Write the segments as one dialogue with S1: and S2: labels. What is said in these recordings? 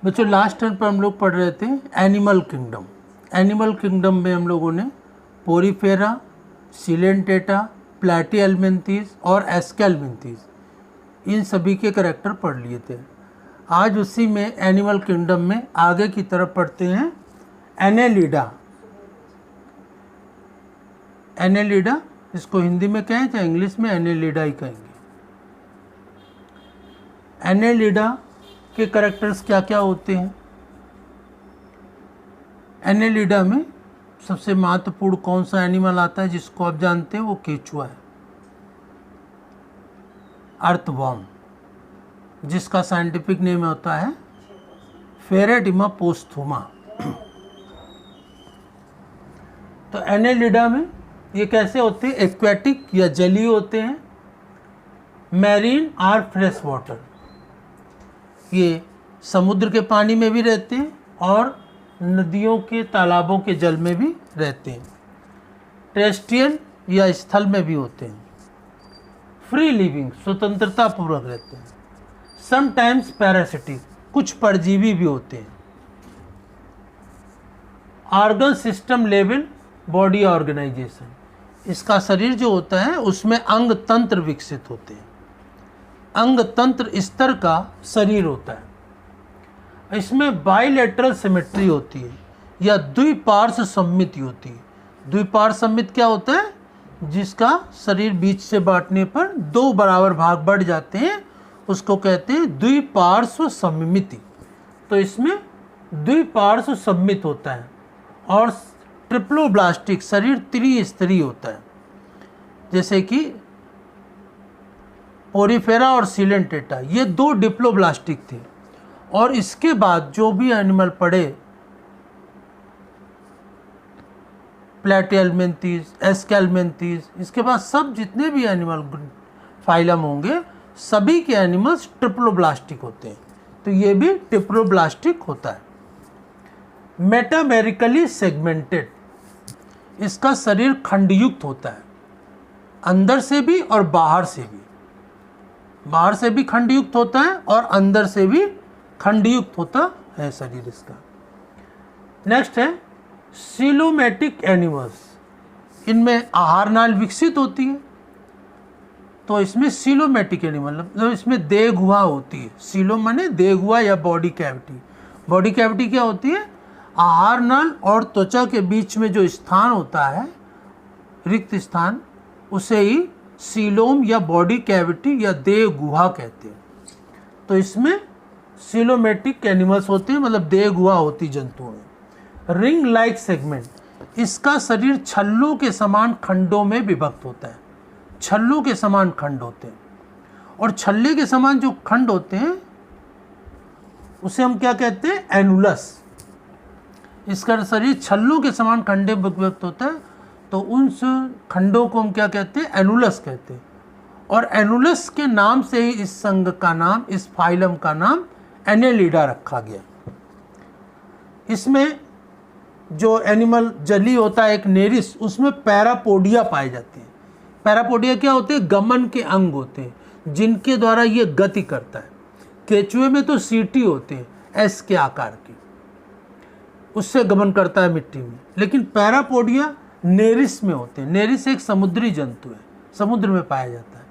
S1: बच्चों last time पर हम लोग पढ़ रहे थे एनिमल किंगडम। एनिमल किंगडम में हम लोगों ने पोरीफेरा, सिलेंटेटा, प्लैटीहेल्मिन्थीज और एस्केल्मिन्थीज इन सभी के करैक्टर पढ़ लिए थे। आज उसी में एनिमल किंगडम में आगे की तरफ पढ़ते हैं एनेलिडा। एनेलिडा इसको हिंदी में कहें चाहे इंग्लिश में एनेलिडा ही कहेंगे। एनेलिडा के करैक्टर्स क्या क्या होते हैं? एनेलिडा में सबसे महत्वपूर्ण कौन सा एनिमल आता है जिसको आप जानते हैं? वो केचुआ है, अर्थवॉर्म, जिसका साइंटिफिक नेम होता है फेरेटिमा पोस्थुमा। तो एनेलिडा में ये कैसे होते हैं? एक्वेटिक या जलीय होते हैं, मैरीन और फ्रेश वाटर, ये समुद्र के पानी में भी रहते हैं और नदियों के तालाबों के जल में भी रहते हैं, टेरेस्ट्रियल या स्थल में भी होते हैं, फ्री लिविंग स्वतंत्रता पूर्वक रहते हैं, समटाइम्स पैरासिटिक कुछ परजीवी भी होते हैं, organ system level body organisation, इसका शरीर जो होता है उसमें अंग तंत्र विकसित होते हैं, अंग तंत्र स्तर का शरीर होता है। इसमें बाइलेटरल सिमेट्री होती है या द्विपार्श्व सममिति होती है। द्विपार्श्व सममित क्या होता है? जिसका शरीर बीच से बांटने पर दो बराबर भाग बढ़ जाते हैं, उसको कहते हैं द्विपार्श्व सममिति। तो इसमें द्विपार्श्व सममित होता है और ट्रिप्लोब्लास्टिक शरीर त्रिस्तरीय होता है, जैसे कि पोरीफेरा और सिलेंटेटा ये दो डिप्लोब्लास्टिक थे। और इसके बाद जो भी एनिमल पड़े, प्लैटीहेल्मिन्थीज, एस्केल्मिन्थीज, इसके बाद सब जितने भी एनिमल फाइलम होंगे सभी के एनिमल्स ट्रिप्लोब्लास्टिक होते हैं। तो ये भी ट्रिप्लोब्लास्टिक होता है। मेटामेरिकली सेगमेंटेड, इसका शरीर खंडयुक्त होता है, अंदर से भी और बाहर से भी। बाहर से भी खंडयुक्त होता है और अंदर से भी खंडयुक्त होता है शरीर इसका। नेक्स्ट है सीलोमेटिक एनिमल्स, इनमें आहार नाल विकसित होती है। तो इसमें सीलोमेटिक एनिमल मतलब इसमें देहगुहा होती है। सीलो माने देहगुहा या बॉडी कैविटी। बॉडी कैविटी क्या होती है? आहार नाल और त्वचा के बीच में जो स्थान होता है, रिक्त स्थान, उसे ही सीलोम या बॉडी कैविटी या देह गुहा कहते हैं। तो इसमें सीलोमेटिक एनिमल्स होते हैं, मतलब देह गुहा होती जंतुओं में। रिंग लाइक सेगमेंट, इसका शरीर छल्लों के समान खंडों में विभक्त होता है। छल्लों के समान खंड होते हैं और छल्ले के समान जो खंड होते हैं उसे हम क्या कहते हैं? एनुलस। इसका शरीर छल्लों के समान खंडे विभक्त होता है, तो उन खंडों को हम क्या कहते हैं? एनुलस कहते हैं। और एनुलस के नाम से ही इस संघ का नाम, इस फाइलम का नाम एनेलिडा रखा गया। इसमें जो एनिमल जली होता है एक नेरिस, उसमें पैरापोडिया पाए जाते हैं। पैरापोडिया क्या होते हैं? गमन के अंग होते हैं जिनके द्वारा ये गति करता है। केचुए में तो सीटी होते हैं एस के आकार के, उससे गमन करता है मिट्टी में। लेकिन पैरापोडिया नेरिस में होते हैं। नेरिस एक समुद्री जंतु है, समुद्र में पाया जाता है।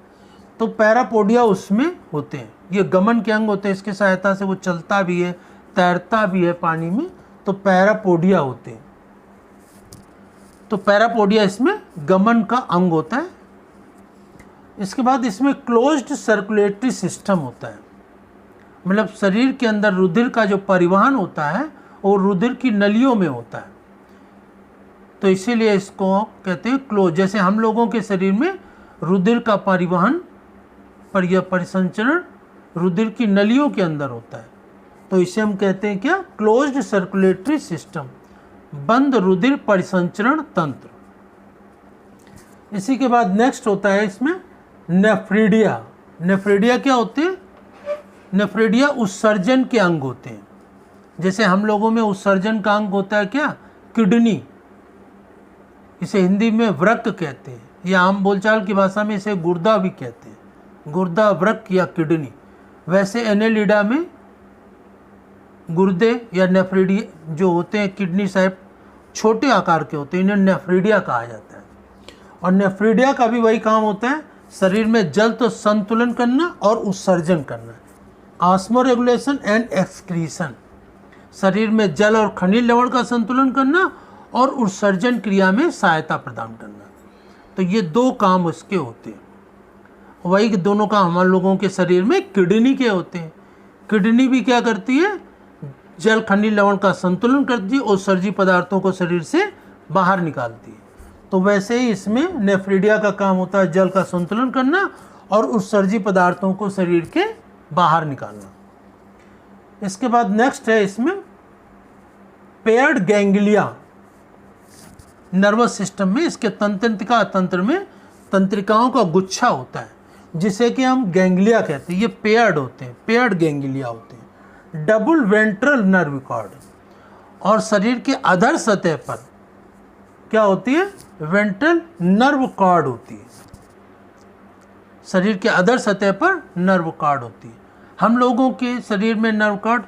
S1: तो पैरापोडिया उसमें होते हैं, ये गमन के अंग होते हैं, इसकी सहायता से वो चलता भी है, तैरता भी है पानी में। तो पैरापोडिया होते हैं। तो पैरापोडिया इसमें गमन का अंग होता है। इसके बाद इसमें क्लोज्ड सर्कुलेटरी सिस्टम होता है, मतलब शरीर के अंदर रुधिर का जो परिवहन होता है वो रुधिर की नलियों में होता है। तो इसीलिए इसको कहते हैं क्लोज। जैसे हम लोगों के शरीर में रुधिर का परिवहन या परिसंचरण रुधिर की नलियों के अंदर होता है, तो इसे हम कहते हैं क्या? क्लोज्ड सर्कुलेटरी सिस्टम, बंद रुधिर परिसंचरण तंत्र। इसी के बाद नेक्स्ट होता है इसमें नेफ्रिडिया। नेफ्रिडिया क्या होते हैं? नेफ्रिडिया उत्सर्जन के अंग होते हैं। जैसे हम लोगों में उत्सर्जन का अंग होता है क्या? किडनी, इसे हिंदी में वृक्क कहते हैं, या आम बोलचाल की भाषा में इसे गुर्दा भी कहते हैं, गुर्दा, वृक्क या किडनी। वैसे एनेलिडा में गुर्दे या नेफ्रिडिया जो होते हैं किडनी साइड छोटे आकार के होते हैं, इन्हें नेफ्रिडिया कहा जाता है। और नेफ्रिडिया का भी वही काम होता है, शरीर में जल तो संतुलन करना और उत्सर्जन करना, ऑस्मो रेगुलेशन एंड एक्सक्रीशन, शरीर में जल और खनिज लवण का संतुलन करना और उत्सर्जन क्रिया में सहायता प्रदान करना। तो ये दो काम उसके होते हैं। वही दोनों काम हम लोगों के शरीर में किडनी के होते हैं। किडनी भी क्या करती है, जल खनिज लवण का संतुलन करती है और उत्सर्जी पदार्थों को शरीर से बाहर निकालती है। तो वैसे ही इसमें नेफ्रिडिया का काम होता है जल का संतुलन करना और उत्सर्जी पदार्थों को शरीर के बाहर निकालना। इसके बाद नेक्स्ट है इसमें पेयर्ड गैंग्लिया, नर्वस सिस्टम में इसके तंत्रिका तंत्र में तंत्रिकाओं का गुच्छा होता है जिसे कि हम गैंग्लिया कहते हैं। ये पेयर्ड होते हैं, पेयर्ड गैंग्लिया होते हैं। डबल वेंट्रल नर्व कॉर्ड, और शरीर के अधर सतह पर क्या होती है, वेंट्रल नर्व कॉर्ड होती है। शरीर के अधर सतह पर नर्व कॉर्ड होती है। हम लोगों के शरीर में नर्व कॉर्ड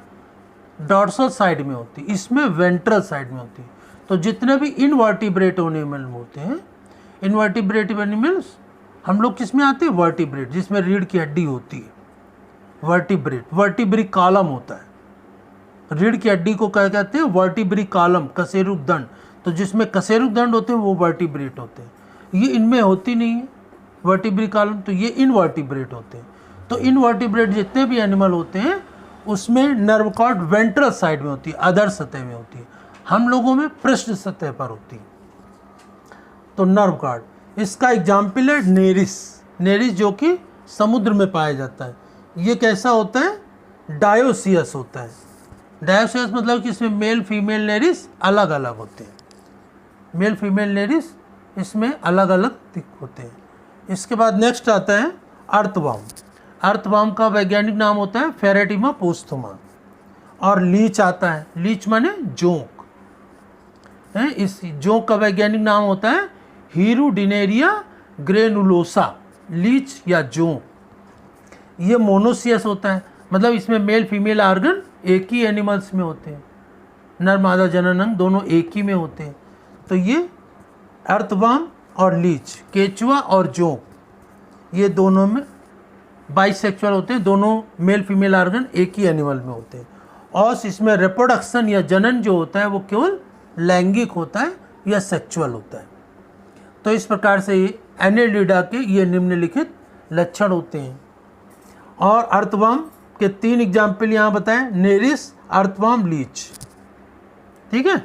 S1: डॉर्सल साइड में होती है, इसमें वेंट्रल साइड में होती है। तो जितने भी इनवर्टिब्रेट एनिमल होते हैं, इनवर्टिब्रेट एनिमल्स हम लोग किस में आते हैं, वर्टिब्रेट, जिसमें रीढ़ की हड्डी होती है, वर्टिब्रेट। वर्टिब्री कॉलम होता है, रीढ़ की हड्डी को क्या कहते हैं, वर्टिब्री कॉलम, कशेरुक दंड। तो जिसमें कशेरुक दंड होते हैं वो वर्टिब्रेट होते हैं। ये इनमें होती नहीं है वर्टिब्री कॉलम, तो ये इनवर्टिब्रेट होते हैं। तो इनवर्टिब्रेट जितने भी एनिमल होते हैं उसमें नर्व कॉर्ड वेंट्रल साइड में होती है, अधर सतह में होती है। हम लोगों में पृष्ठ सतह पर होती है। तो नर्व कॉर्ड, इसका एग्जाम्पल है नेरिस। नेरिस जो कि समुद्र में पाया जाता है। ये कैसा होता है, डायोसियस होता है। डायोसियस मतलब कि इसमें मेल फीमेल नेरिस अलग अलग होते हैं। मेल फीमेल नेरिस इसमें अलग अलग होते हैं। इसके बाद नेक्स्ट आता है अर्थवर्म। अर्थवर्म का वैज्ञानिक नाम होता है फेरेटिमा पोस्थुमा। और लीच आता है, लीच माने जोंक है। इस जोंक का वैज्ञानिक नाम होता है हीरुडिनेरिया ग्रेनुलोसा, लीच या जोंक। ये मोनोसियस होता है, मतलब इसमें मेल फीमेल ऑर्गन एक ही एनिमल्स में होते हैं, नर मादा जनन अंग दोनों एक ही में होते हैं। तो ये अर्थवर्म और लीच, केचुआ और जोंक, ये दोनों में बाइसेक्सुअल होते हैं, दोनों मेल फीमेल ऑर्गन एक ही एनिमल में होते हैं। और इसमें रिप्रोडक्शन या जनन जो होता है वो केवल लैंगिक होता है या सेक्सुअल होता है। तो इस प्रकार से ये एनेलिडा के ये निम्नलिखित लक्षण होते हैं। और अर्थवर्म के 3 एग्जाम्पल यहाँ बताएं, नेरिस, अर्थवर्म, लीच। ठीक है।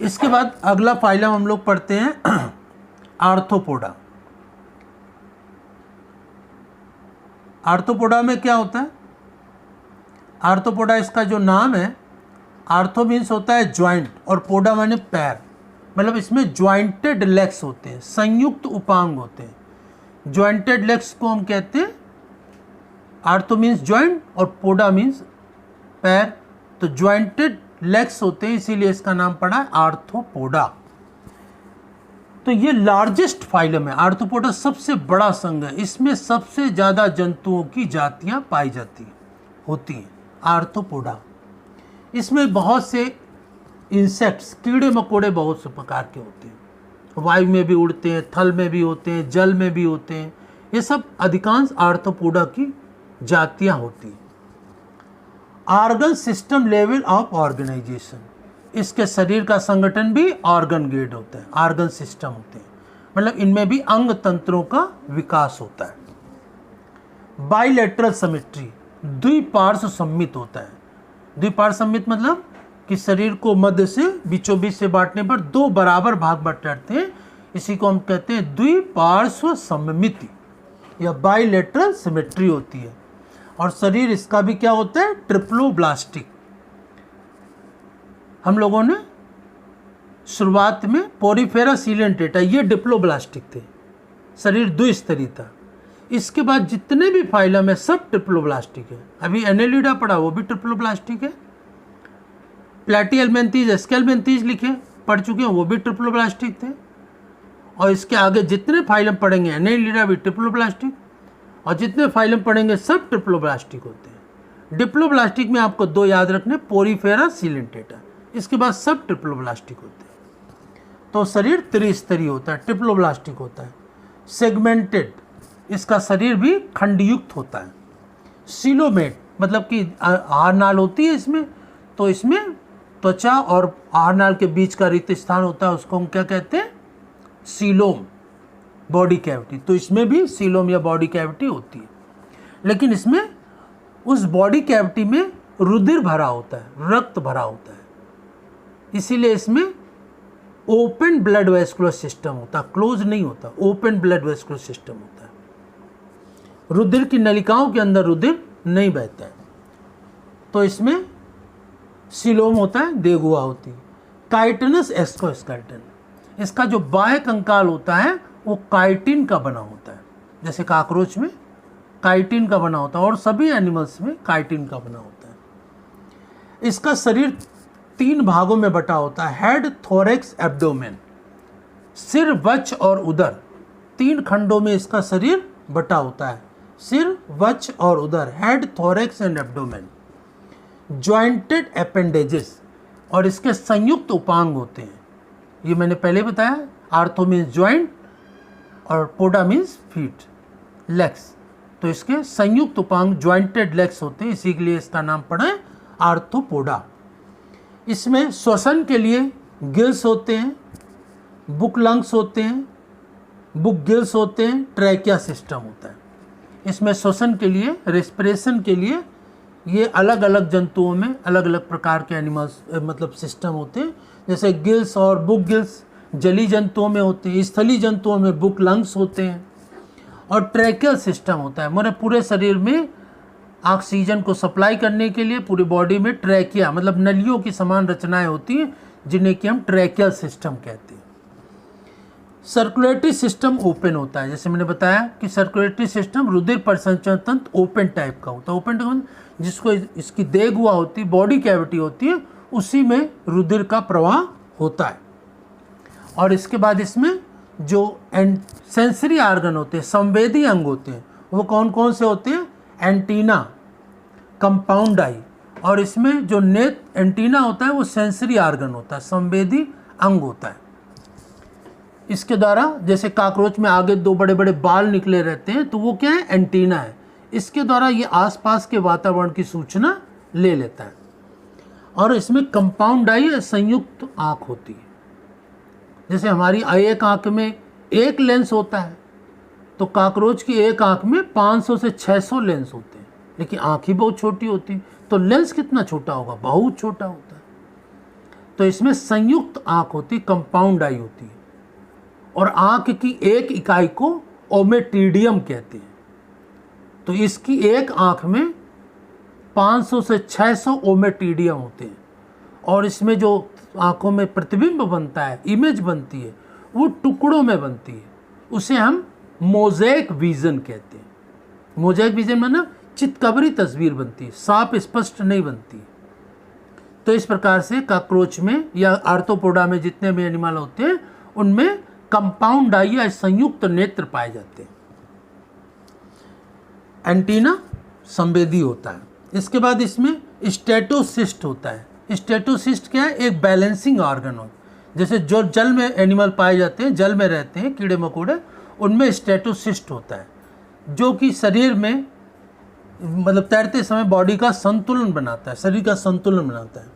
S1: इसके बाद अगला फाइलम हम लोग पढ़ते हैं आर्थ्रोपोडा। आर्थ्रोपोडा में क्या होता है, आर्थ्रोपोडा इसका जो नाम है, आर्थो मीन्स होता है ज्वाइंट और पोडा माने पैर, मतलब इसमें ज्वाइंटेड लेग्स होते हैं, संयुक्त उपांग होते हैं। ज्वाइंटेड लेग्स को हम कहते हैं, आर्थो मीन्स ज्वाइंट और पोडा मीन्स पैर। तो ज्वाइंटेड लेग्स होते हैं, इसीलिए इसका नाम पड़ा है आर्थ्रोपोडा। तो ये लार्जेस्ट फाइलम है। आर्थ्रोपोडा सबसे बड़ा संघ है, इसमें सबसे ज़्यादा जंतुओं की जातियां पाई जाती होती हैं। आर्थ्रोपोडा, इसमें बहुत से इंसेक्ट्स, कीड़े मकोड़े बहुत से प्रकार के होते हैं। वायु में भी उड़ते हैं, थल में भी होते हैं, जल में भी होते हैं। ये सब अधिकांश आर्थ्रोपोडा की जातियां होती हैं। Organ system level of organisation, इसके शरीर का संगठन भी ऑर्गन ग्रेड होता है, ऑर्गन सिस्टम होते हैं, मतलब इनमें भी अंग तंत्रों का विकास होता है। बाइलेटरल सिमेट्री, द्विपार्श्व सम्मित होता है। द्विपार्श्व सम्मित मतलब कि शरीर को मध्य से बीचों बीच से बांटने पर 2 बराबर भाग बटाते हैं, इसी को हम कहते हैं द्विपार्श्व सममिति या बाइलेटरल सिमेट्री होती है। और शरीर इसका भी क्या होता है, ट्रिप्लोब्लास्टिक। हम लोगों ने शुरुआत में पोरीफेरा सिलेंटेटा, ये डिप्लोब्लास्टिक थे, शरीर द्विस्तरीय था। इसके बाद जितने भी फाइलम है सब ट्रिप्लोब्लास्टिक है। अभी एनेलिडा पढ़ा, वो भी ट्रिप्लोब्लास्टिक है। प्लेटिहेल्मिन्थेस, एस्केल्मिन्थेस लिखे पढ़ चुके हैं, वो भी ट्रिप्लोब्लास्टिक थे। और इसके आगे जितने फाइलम पढ़ेंगे, एनेलिडा भी ट्रिप्लोब्लास्टिक, और जितने फाइलम पढ़ेंगे सब ट्रिप्लोब्लास्टिक होते हैं। डिप्लोब्लास्टिक में आपको 2 याद रखने, पोरीफेरा, सिलेंटेटा, इसके बाद सब ट्रिप्लोब्लास्टिक होते हैं। तो शरीर त्रिस्तरीय होता है, ट्रिप्लोब्लास्टिक होता है। सेगमेंटेड, इसका शरीर भी खंडयुक्त होता है। सिलोमेट मतलब कि आहार नाल होती है इसमें, तो इसमें त्वचा और आहार नाल के बीच का रिक्त स्थान होता है, उसको हम क्या कहते हैं, सीलोम, बॉडी कैविटी। तो इसमें भी सीलोम या बॉडी कैविटी होती है, लेकिन इसमें उस बॉडी कैविटी में रुधिर भरा होता है, रक्त भरा होता है, इसीलिए इसमें ओपन ब्लड वेस्कुलर सिस्टम होता है, क्लोज नहीं होता, ओपन ब्लड वेस्कुलर सिस्टम होता है। रुधिर की नलिकाओं के अंदर रुधिर नहीं बहता है, तो इसमें सीलोम होता है, देगुआ होती है। काइटिनस एक्सोस्केलेटन, इसका जो बाह्य कंकाल होता है वो काइटिन का बना होता है, जैसे काकरोच में काइटिन का बना होता है और सभी एनिमल्स में काइटिन का बना होता है। इसका शरीर 3 भागों में बटा होता है, हेड, थोरैक्स, एब्डोमेन। सिर, वक्ष और उदर, 3 खंडों में इसका शरीर बटा होता है, सिर, वक्ष और उदर, head, thorax and abdomen. Jointed appendages, और इसके संयुक्त उपांग होते हैं, ये मैंने पहले बताया, आर्थो मीन्स जॉइंट और पोडा मीन्स फीट, लेग्स। तो इसके संयुक्त उपांग जॉइंटेड लेग्स होते हैं, इसी के लिए इसका नाम पड़ा है आर्थोपोडा। इसमें श्वसन के लिए गिल्स होते हैं, बुक लंग्स होते हैं, बुक गिल्स होते हैं, ट्रैकिया सिस्टम होता है। इसमें श्वसन के लिए, रेस्पिरेशन के लिए ये अलग अलग जंतुओं में अलग अलग प्रकार के एनिमल्स मतलब सिस्टम होते हैं, जैसे गिल्स और बुक गिल्स जलीय जंतुओं में होते हैं, स्थलीय जंतुओं में बुक लंग्स होते हैं, और ट्रैकियल सिस्टम होता है। मतलब पूरे शरीर में ऑक्सीजन को सप्लाई करने के लिए पूरी बॉडी में ट्रैकिया मतलब नलियों की समान रचनाएं होती हैं, जिन्हें कि हम ट्रैकियल सिस्टम कहते हैं। सर्कुलेटरी सिस्टम ओपन होता है, जैसे मैंने बताया कि सर्कुलेटरी सिस्टम रुधिर परिसंचरण तंत्र ओपन टाइप का होता है। ओपन टाइप जिसको इसकी देगुआ होती है, बॉडी कैविटी होती है, उसी में रुधिर का प्रवाह होता है। और इसके बाद इसमें जो सेंसरी आर्गन होते हैं, संवेदी अंग होते हैं, वो कौन कौन से होते हैं, एंटीना, कंपाउंड आई, और इसमें जो नेत एंटीना होता है वो सेंसरी आर्गन होता है, संवेदी अंग होता है। इसके द्वारा जैसे काकरोच में आगे 2 बड़े बड़े बाल निकले रहते हैं, तो वो क्या है, एंटीना है। इसके द्वारा ये आसपास के वातावरण की सूचना ले लेता है। और इसमें कंपाउंड आई संयुक्त आँख होती है, जैसे हमारी एक आँख में एक लेंस होता है, तो काकरोच की एक आँख में 500 से 600 लेंस होते हैं, लेकिन आँख ही बहुत छोटी होती है, तो लेंस कितना छोटा होगा, बहुत छोटा होता है। तो इसमें संयुक्त आँख होती, कंपाउंड आई होती है, और आँख की एक इकाई को ओमेटिडियम कहते हैं। तो इसकी एक आँख में 500 से 600 ओमेटिडियम होते हैं, और इसमें जो आँखों में प्रतिबिंब बनता है, इमेज बनती है, वो टुकड़ों में बनती है, उसे हम मोज़ेक विजन कहते हैं। मोज़ेक विजन माना चितकबरी तस्वीर बनती है, साफ स्पष्ट नहीं बनती। तो इस प्रकार से काकरोच में या आर्थ्रोपोडा में जितने भी एनिमल होते हैं, उनमें कंपाउंड आई या संयुक्त नेत्र पाए जाते हैं। एंटीना संवेदी होता है। इसके बाद इसमें स्टेटोसिस्ट होता है। स्टेटोसिस्ट क्या है, एक बैलेंसिंग ऑर्गन होता है। जैसे जो जल में एनिमल पाए जाते हैं, जल में रहते हैं कीड़े मकोड़े, उनमें स्टेटोसिस्ट होता है, जो कि शरीर में मतलब तैरते समय बॉडी का संतुलन बनाता है, शरीर का संतुलन बनाता है।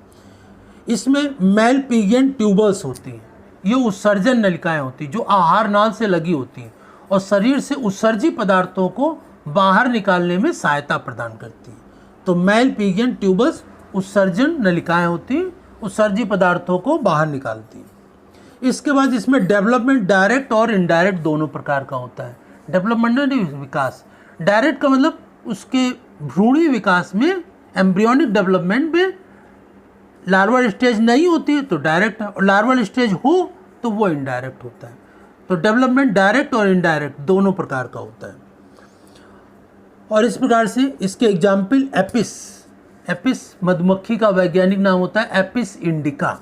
S1: इसमें मैलपिगियन ट्यूबल्स होती हैं, ये उत्सर्जन नलिकाएं होती हैं जो आहार नाल से लगी होती हैं और शरीर से उत्सर्जी पदार्थों को बाहर निकालने में सहायता प्रदान करती हैं। तो मैलपिगियन ट्यूबल्स उत्सर्जन नलिकाएं होती हैं, उत्सर्जी पदार्थों को बाहर निकालती हैं। इसके बाद इसमें डेवलपमेंट डायरेक्ट और इनडायरेक्ट दोनों प्रकार का होता है। डेवलपमेंटल विकास, डायरेक्ट का मतलब उसके भ्रूणी विकास में, एम्ब्रियोनिक डेवलपमेंट में लार्वल स्टेज नहीं होती है तो डायरेक्ट है, और लार्वल स्टेज हो तो वो इनडायरेक्ट होता है। तो डेवलपमेंट डायरेक्ट और इनडायरेक्ट दोनों प्रकार का होता है। और इस प्रकार से इसके एग्जाम्पल एपिस, एपिस मधुमक्खी का वैज्ञानिक नाम होता है एपिस इंडिका,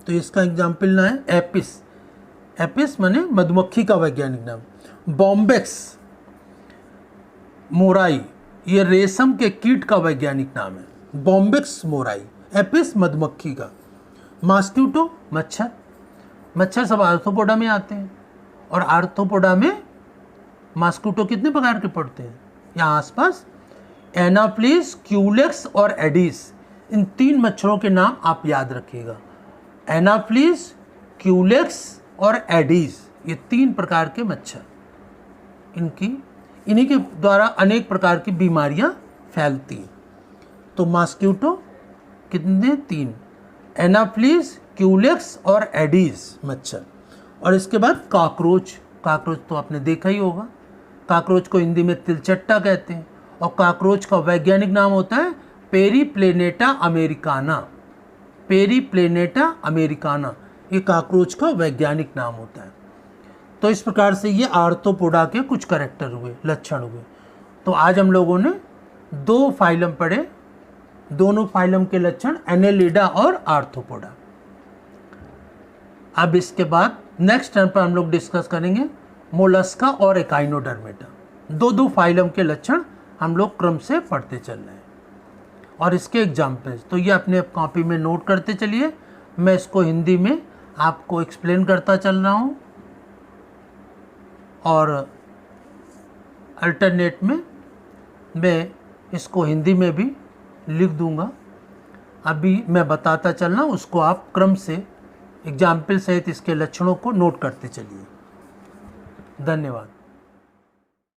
S1: तो इसका एग्जाम्पल ना है एपिस, एपिस माने मधुमक्खी का वैज्ञानिक नाम। बॉम्बेक्स मोराई, ये रेशम के कीट का वैज्ञानिक नाम है। बॉम्बिक्स मोराई, एपिस मधुमक्खी का। मॉस्किटो मच्छर, मच्छर सब आर्थ्रोपोडा में आते हैं, और आर्थ्रोपोडा में मॉस्किटो कितने प्रकार के पड़ते हैं यहाँ आसपास? एनाफ्लिस, क्यूलेक्स और एडिस। इन 3 मच्छरों के नाम आप याद रखिएगा। एनाफ्लिस, क्यूलेक्स और एडिस, ये 3 प्रकार के मच्छर, इन्हीं के द्वारा अनेक प्रकार की बीमारियां फैलती हैं। तो मॉस्किटो कितने? 3, एनाफ्लिस, क्यूलेक्स और एडिस मच्छर। और इसके बाद कॉकरोच। कॉकरोच तो आपने देखा ही होगा। कॉकरोच को हिंदी में तिलचट्टा कहते हैं, और कॉकरोच का वैज्ञानिक नाम होता है पेरीप्लेनेटा अमेरिकाना। पेरीप्लेनेटा अमेरिकाना, ये कॉकरोच का वैज्ञानिक नाम होता है। तो इस प्रकार से ये आर्थ्रोपोडा के कुछ कैरेक्टर हुए, लक्षण हुए। तो आज हम लोगों ने 2 फाइलम पढ़े, दोनों फाइलम के लक्षण एनेलिडा और आर्थ्रोपोडा। अब इसके बाद नेक्स्ट टर्म पर हम लोग डिस्कस करेंगे मोलस्का और एकाइनोडर्मेटा। 2 फाइलम के लक्षण हम लोग क्रम से पढ़ते चल रहे हैं, और इसके एग्जाम्पल्स तो ये अपने कॉपी में नोट करते चलिए। मैं इसको हिंदी में आपको एक्सप्लेन करता चल रहा हूँ, और अल्टरनेट में मैं इसको हिंदी में भी लिख दूंगा। अभी मैं बताता चलना, उसको आप क्रम से एग्जाम्पल सहित इसके लक्षणों को नोट करते चलिए। धन्यवाद।